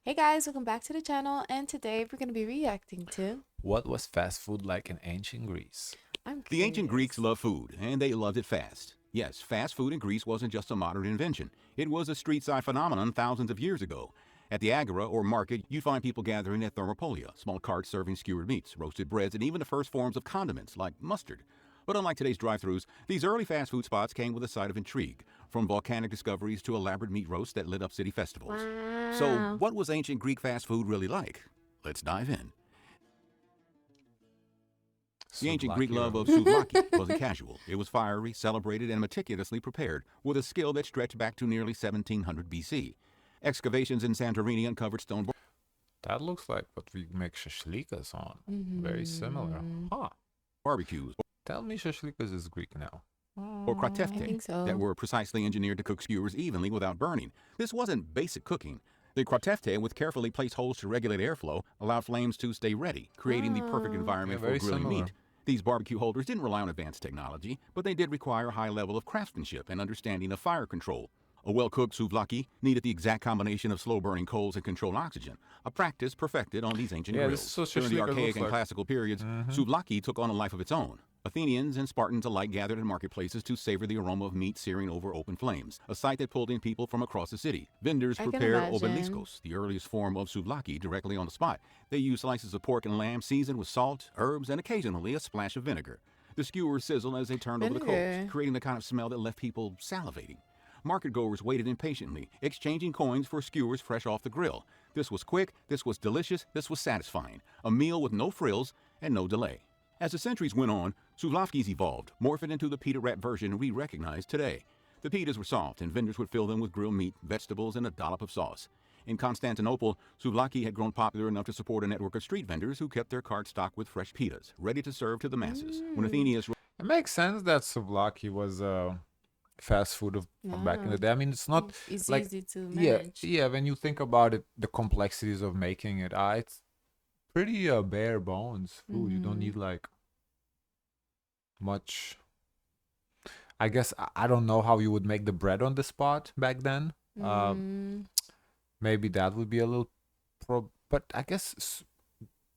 Hey guys, welcome back to the channel, and today we're going to be reacting to. What was fast food like in ancient Greece? I'm The ancient Greeks curious. loved food, and they loved it fast. Yes, fast food in Greece wasn't just a modern invention. It was a street-side phenomenon thousands of years ago. At the agora, or market, you'd find people gathering at Thermopolia, small carts serving skewered meats, roasted breads, and even the first forms of condiments, like mustard. But unlike today's drive-thrus, these early fast food spots came with a side of intrigue, from volcanic discoveries to elaborate meat roasts that lit up city festivals. So, Wow. what was ancient Greek fast food really like? Let's dive in. The ancient Greek Souvlaki love of roast. souvlaki wasn't casual. It was fiery, celebrated, and meticulously prepared, with a skill that stretched back to nearly 1700 BC. Excavations in Santorini uncovered stone That looks like what we make shashlikas on. Very similar. Huh. barbecues Tell me shashlikas is Greek now. or I kratefte think so. that were precisely engineered to cook skewers evenly without burning. This wasn't basic cooking. The kratefte, with carefully placed holes to regulate airflow, allowed flames to stay ready, creating the perfect Oh. environment Yeah, for very grilling similar. meat. These barbecue holders didn't rely on advanced technology, but they did require a high level of craftsmanship and understanding of fire control. A well-cooked souvlaki needed the exact combination of slow-burning coals and controlled oxygen, a practice perfected on these ancient Yeah, this is grills. what During the shashlikas archaic looks and like. classical periods, souvlaki took on a life of its own. Athenians and Spartans alike gathered in marketplaces to savor the aroma of meat searing over open flames, a sight that pulled in people from across the city. Vendors I can prepared imagine. obeliscos, the earliest form of souvlaki, directly on the spot. They used slices of pork and lamb seasoned with salt, herbs, and occasionally a splash of vinegar. The skewers sizzled as they turned over the coals, Vinegar. creating the kind of smell that left people salivating. Market goers waited impatiently, exchanging coins for skewers fresh off the grill. This was quick, this was delicious, this was satisfying. A meal with no frills and no delay. As the centuries went on, souvlaki's evolved, morphing into the pita wrap version we recognize today. The pitas were soft, and vendors would fill them with grilled meat, vegetables, and a dollop of sauce. In Constantinople, souvlaki had grown popular enough to support a network of street vendors who kept their carts stocked with fresh pitas, ready to serve to the masses. When Athenians It makes sense that souvlaki was fast food from back in the Yeah. day. I mean, it's not It's like easy to yeah, manage. yeah. When you think about it, the complexities of making it, it's pretty bare bones food. You don't need like much. I guess I don't know how you would make the bread on the spot back then. Mm. Maybe that would be a little but I guess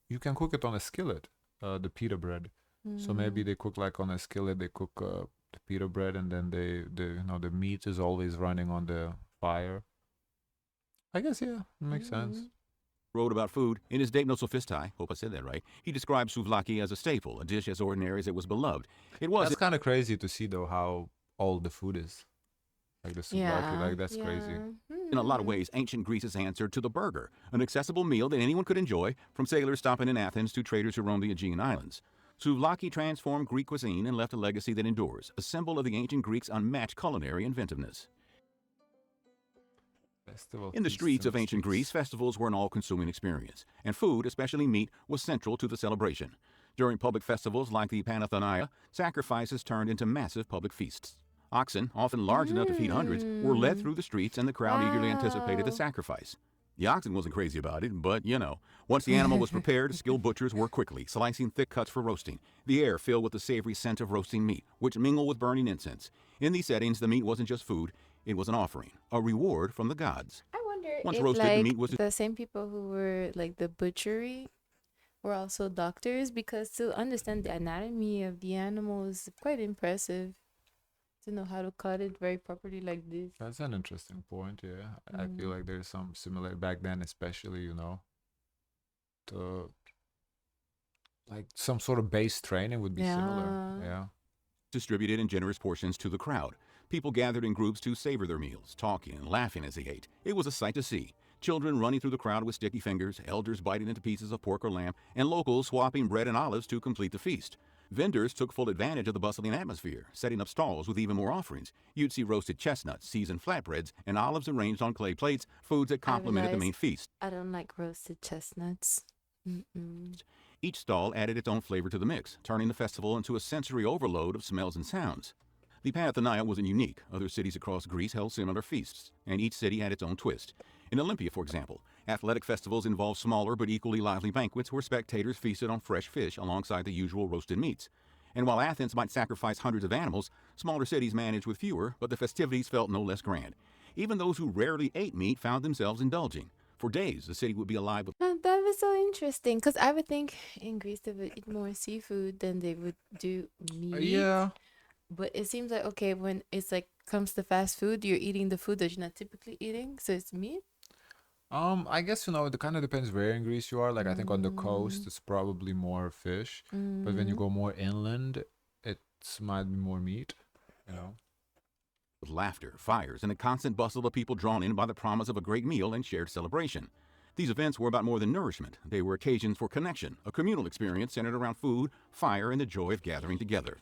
you can cook it on a skillet, the pita bread. So maybe they cook like on a skillet. They cook the pita bread, and then the meat is always running on the fire. I guess yeah, it makes sense. wrote about food in his De Sophistae, hope I said that right, he described souvlaki as a staple, a dish as ordinary as it was beloved. It was That's kind of crazy to see though how old the food is. Like the souvlaki, Yeah. like that's crazy. in a lot of ways ancient Greece's answer to the burger, an accessible meal that anyone could enjoy, from sailors stopping in Athens to traders who roamed the Aegean islands. Souvlaki transformed Greek cuisine and left a legacy that endures, a symbol of the ancient Greeks' unmatched culinary inventiveness. Festival In the feasts streets in of the ancient Greece, streets. festivals were an all-consuming experience, and food, especially meat, was central to the celebration. During public festivals like the Panathenea, sacrifices turned into massive public feasts. Oxen, often large enough to feed hundreds, were led through the streets, and the crowd eagerly anticipated the Wow. sacrifice. The oxen wasn't crazy about it, but once the animal was prepared, skilled butchers worked quickly, slicing thick cuts for roasting. The air filled with the savory scent of roasting meat, which mingled with burning incense. In these settings, the meat wasn't just food, it was an offering, a reward from the gods. I wonder Once if roasted, the like meat was the same people who were like the butchery were also doctors, because to understand the anatomy of the animal is quite impressive, to know how to cut it very properly like this. That's an interesting point. Yeah, I feel like there's some similar back then, especially the like some sort of base training would be similar. Yeah. Yeah. distributed in generous portions to the crowd. People gathered in groups to savor their meals, talking and laughing as they ate. It was a sight to see. Children running through the crowd with sticky fingers, elders biting into pieces of pork or lamb, and locals swapping bread and olives to complete the feast. Vendors took full advantage of the bustling atmosphere, setting up stalls with even more offerings. You'd see roasted chestnuts, seasoned flatbreads, and olives arranged on clay plates, foods that I complemented the realized main feast. I don't like roasted chestnuts. Mm-mm. Each stall added its own flavor to the mix, turning the festival into a sensory overload of smells and sounds. The Panathenea wasn't unique. Other cities across Greece held similar feasts, and each city had its own twist. In Olympia, for example, athletic festivals involved smaller but equally lively banquets where spectators feasted on fresh fish alongside the usual roasted meats. And while Athens might sacrifice hundreds of animals, smaller cities managed with fewer, but the festivities felt no less grand. Even those who rarely ate meat found themselves indulging. For days, the city would be alive with That was so interesting because I would think in Greece they would eat more seafood than they would do meat. Yeah. But it seems like, okay, when it's like comes to fast food, you're eating the food that you're not typically eating, so it's meat. I guess it kind of depends where in Greece you are. Like I think on the coast Mm, it's probably more fish, but when you mm. go more inland, it might be more meat. You know. laughter, fires, and a constant bustle of people drawn in by the promise of a great meal and shared celebration. These events were about more than nourishment. They were occasions for connection, a communal experience centered around food, fire, and the joy of gathering together.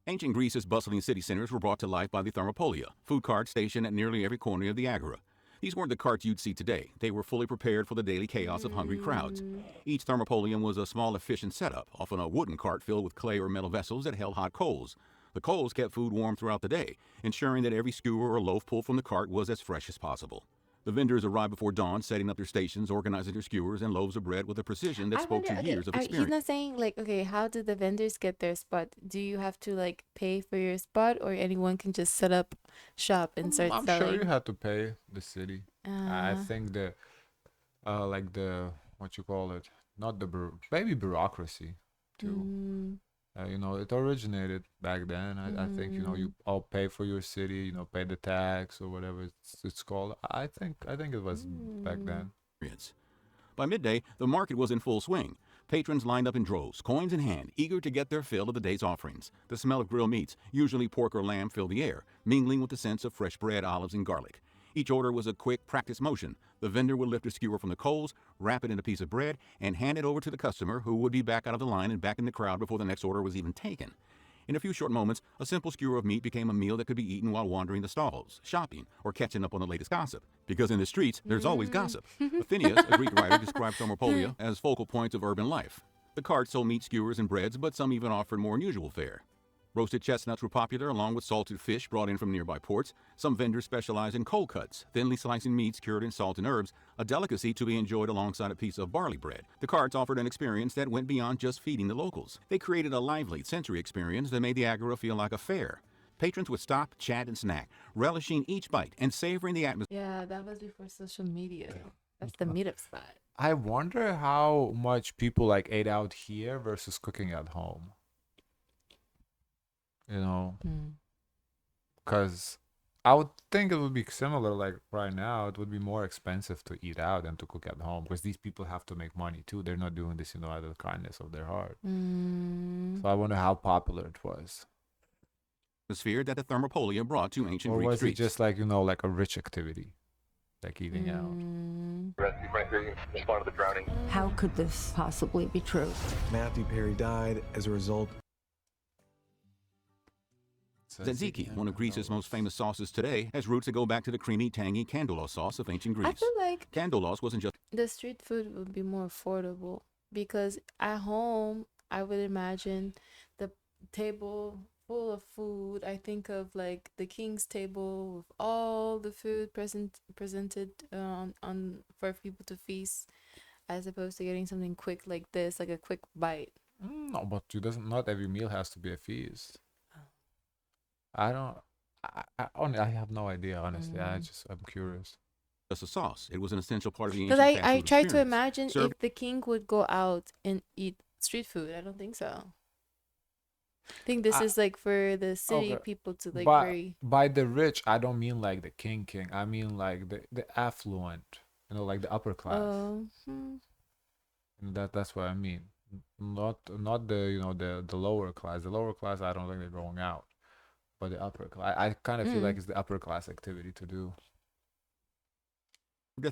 Ancient Greece's bustling city centers were brought to life by the Thermopolia, food carts stationed at nearly every corner of the agora. These weren't the carts you'd see today. They were fully prepared for the daily chaos of hungry crowds. Each thermopolium was a small, efficient setup, often a wooden cart filled with clay or metal vessels that held hot coals. The coals kept food warm throughout the day, ensuring that every skewer or loaf pulled from the cart was as fresh as possible. The vendors arrived before dawn, setting up their stations, organizing their skewers and loaves of bread with a precision that I spoke wonder, to okay, years of he's experience. not saying like, okay, how do the vendors get their spot? Do you have to like pay for your spot, or anyone can just set up shop and start I'm sure you selling? have to pay the city. I Uh, think like the what you call it, not the maybe bureaucracy too. mm, It originated back then. I think you mm, all pay for your city. Pay the tax or whatever it's called. I think it was back mm. then. By midday, the market was in full swing. Patrons lined up in droves, coins in hand, eager to get their fill of the day's offerings. The smell of grilled meats, usually pork or lamb, filled the air, mingling with the sense of fresh bread, olives, and garlic. Each order was a quick, practice motion. The vendor would lift a skewer from the coals, wrap it in a piece of bread, and hand it over to the customer, who would be back out of the line and back in the crowd before the next order was even taken. In a few short moments, a simple skewer of meat became a meal that could be eaten while wandering the stalls, shopping, or catching up on the latest gossip. Because in the streets, there's always gossip. Athenaeus, a Greek writer, described Thermopolia as focal points of urban life. The carts sold meat skewers and breads, but some even offered more unusual fare. Roasted chestnuts were popular, along with salted fish brought in from nearby ports. Some vendors specialized in cold cuts, thinly slicing meats cured in salt and herbs, a delicacy to be enjoyed alongside a piece of barley bread. The carts offered an experience that went beyond just feeding the locals. They created a lively, sensory experience that made the agora feel like a fair. Patrons would stop, chat, and snack, relishing each bite and savoring the atmosphere. Yeah, that was before social media. That's the meetup spot. I wonder how much people like ate out here versus cooking at home. Mm. Because I would think it would be similar. Like right now, it would be more expensive to eat out than to cook at home because these people have to make money too. They're not doing this, out of the kindness of their heart. Mm. So I wonder how popular it was. Atmosphere that the Thermopolia brought to ancient Or Greek was it streets. just like, like a rich activity, like eating out? Mm. Respond to the drowning. How could this possibly be true? Matthew Perry died as a result. Tzatziki, one of Greece's most famous sauces today, has roots that go back to the creamy, tangy candolos sauce of ancient I Greece. feel like Candolos wasn't just the street food would be more affordable because at home, I would imagine the table full of food. I think of like the king's table with all the food presented on for people to feast, as opposed to getting something quick like this, like a quick bite. No, but not every meal has to be a feast. I don't. I have no idea, honestly. I'm curious. a sauce. It was an essential part of the Because ancient fast I food try to experience. imagine Served if the king would go out and eat street food. I don't think so. I think this I- is like for the city Okay. people to like By very. by the rich, I don't mean like the king. I mean like the affluent. Like the upper class. Oh, That's what I mean. Not the lower class. The lower class, I don't think they're going out. But the upper class, I kind of feel like it's the upper class activity to do.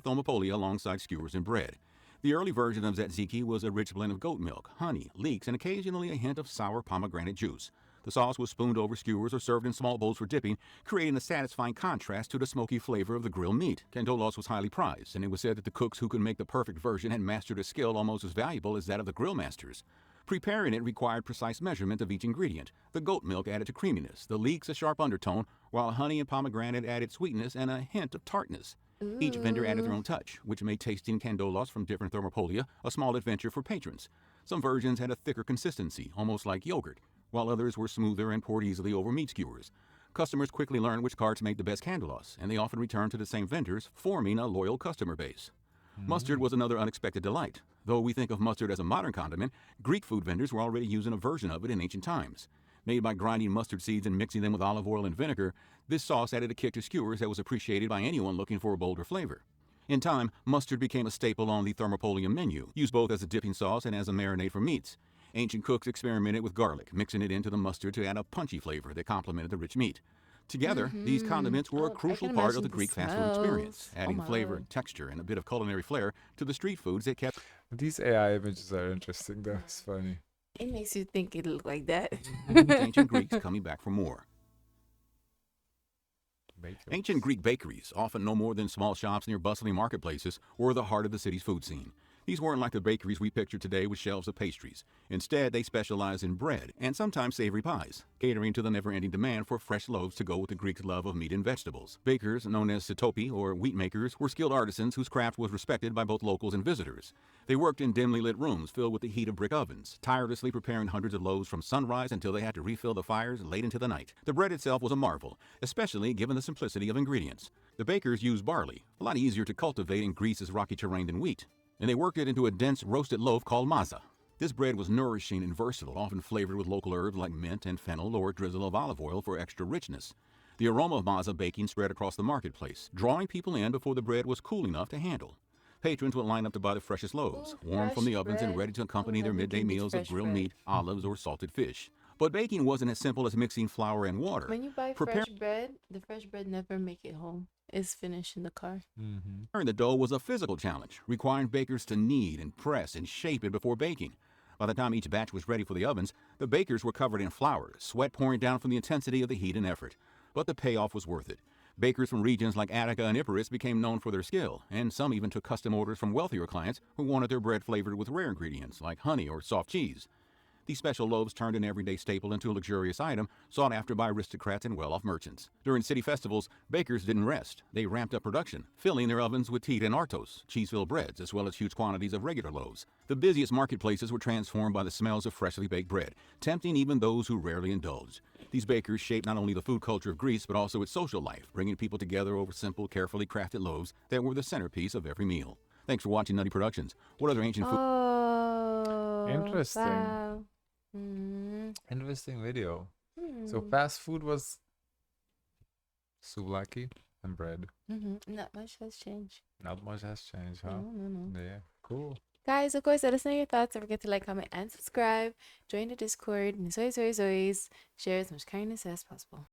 Thermopolia alongside skewers and bread. The early version of tzatziki was a rich blend of goat milk, honey, leeks, and occasionally a hint of sour pomegranate juice. The sauce was spooned over skewers or served in small bowls for dipping, creating a satisfying contrast to the smoky flavor of the grilled meat. Candolos was highly prized, and it was said that the cooks who could make the perfect version had mastered a skill almost as valuable as that of the grill masters. Preparing it required precise measurement of each ingredient. The goat milk added to creaminess, the leeks a sharp undertone, while honey and pomegranate added sweetness and a hint of tartness. Each vendor added their own touch, which made tasting candolos from different thermopolia a small adventure for patrons. Some versions had a thicker consistency, almost like yogurt, while others were smoother and poured easily over meat skewers. Customers quickly learned which carts made the best candelas, and they often returned to the same vendors, forming a loyal customer base. Mustard was another unexpected delight. Though we think of mustard as a modern condiment, Greek food vendors were already using a version of it in ancient times. Made by grinding mustard seeds and mixing them with olive oil and vinegar, this sauce added a kick to skewers that was appreciated by anyone looking for a bolder flavor. In time, mustard became a staple on the Thermopolia menu, used both as a dipping sauce and as a marinade for meats. Ancient cooks experimented with garlic, mixing it into the mustard to add a punchy flavor that complemented the rich meat. Together, these condiments were a I crucial can part of imagine the the Greek fast food experience, smells. Oh adding my flavor, Lord. texture, and a bit of culinary flair to the street foods that kept These AI images are interesting though. It's funny. It makes you think it look like that. ancient Greeks coming back for more. Bacon. Ancient Greek bakeries, often no more than small shops near bustling marketplaces, were the heart of the city's food scene. These weren't like the bakeries we picture today with shelves of pastries. Instead, they specialized in bread and sometimes savory pies, catering to the never-ending demand for fresh loaves to go with the Greeks' love of meat and vegetables. Bakers, known as sitopi or wheat makers, were skilled artisans whose craft was respected by both locals and visitors. They worked in dimly lit rooms filled with the heat of brick ovens, tirelessly preparing hundreds of loaves from sunrise until they had to refill the fires late into the night. The bread itself was a marvel, especially given the simplicity of ingredients. The bakers used barley, a lot easier to cultivate in Greece's rocky terrain than wheat, and they worked it into a dense roasted loaf called maza. This bread was nourishing and versatile, often flavored with local herbs like mint and fennel or a drizzle of olive oil for extra richness. The aroma of maza baking spread across the marketplace, drawing people in before the bread was cool enough to handle. Patrons would line up to buy the freshest loaves, Ooh, warm from the fresh ovens and bread. ready to I accompany love their me midday some meals of fresh grilled bread. meat, olives, or salted fish. But baking wasn't as simple as mixing flour and water. When you buy Prepare- fresh bread, the fresh bread never make it home. It's finished in the car. Preparing the dough was a physical challenge, requiring bakers to knead and press and shape it before baking. By the time each batch was ready for the ovens, the bakers were covered in flour, sweat pouring down from the intensity of the heat and effort. But the payoff was worth it. Bakers from regions like Attica and Epirus became known for their skill, and some even took custom orders from wealthier clients who wanted their bread flavored with rare ingredients like honey or soft cheese. These special loaves turned an everyday staple into a luxurious item sought after by aristocrats and well-off merchants. During city festivals, bakers didn't rest. They ramped up production, filling their ovens with tira and artos, cheese-filled breads, as well as huge quantities of regular loaves. The busiest marketplaces were transformed by the smells of freshly baked bread, tempting even those who rarely indulged. These bakers shaped not only the food culture of Greece, but also its social life, bringing people together over simple, carefully crafted loaves that were the centerpiece of every meal. Thanks for watching Nutty Productions. What other ancient food? Oh, Interesting. wow. Mm. Interesting video. So Hmm. fast food was souvlaki and bread. Not much has changed. Not much has changed, huh? No. Yeah, cool. Guys, of course, let us know your thoughts. Don't forget to like, comment, and subscribe. Join the Discord. And as always, share as much kindness as possible.